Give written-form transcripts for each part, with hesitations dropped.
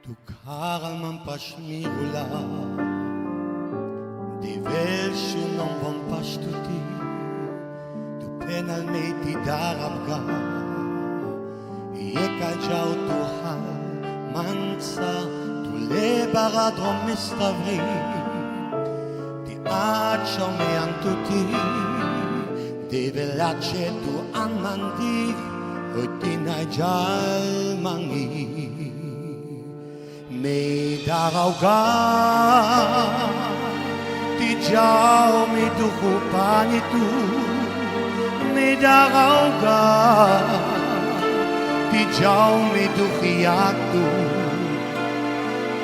Du karal man pashmirula Di versu non von pashtuti Du penal meiti darabga Yekal jau tu hal mansa Tu lebara drom mistavri Di accio me antuti Di velace tu anmandi Oitina jal mangi Me darauga Ti jau me duhu panitu Me darauga Ti jau me duhiatu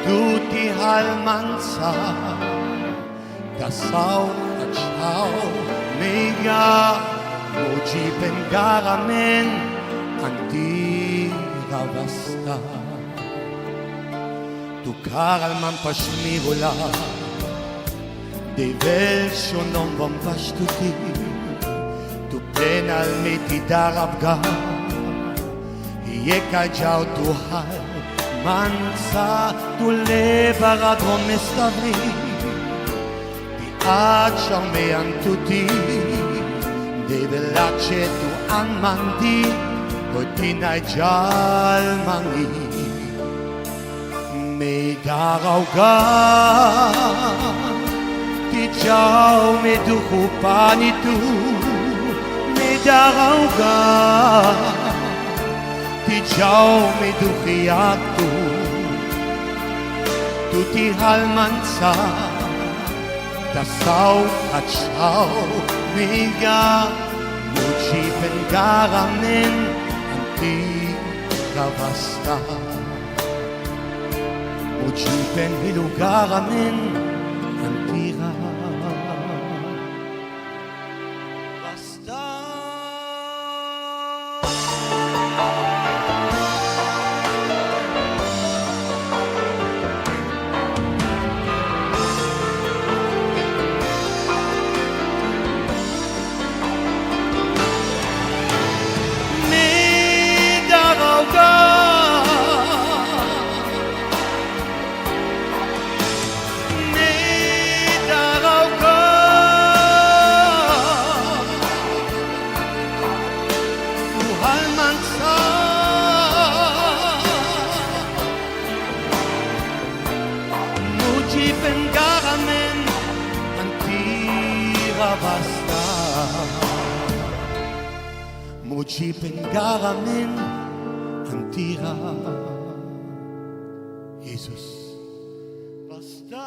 Tu ti halmansa Dasau achau Mega Muji pengaramen Anti ravasta Tu karal man pashmirula De verso non von pashtuti Tu penal meti darabga Yeka jau tu hal mansa Tu lebara drom mestavri Di accia me antuti De velace tu anmandi Oitina jal mangi Me darauga Ti jau me duhu panitu Me darauga Ti jau me duhiatu Tu ti halmansa Dasau achau Mega Muji pengaramen Anti ravasta Muji pen hilugaramen Antira Basta Me darauga Muji pengaramen Antira basta Muji pengaramen Antira Jesus basta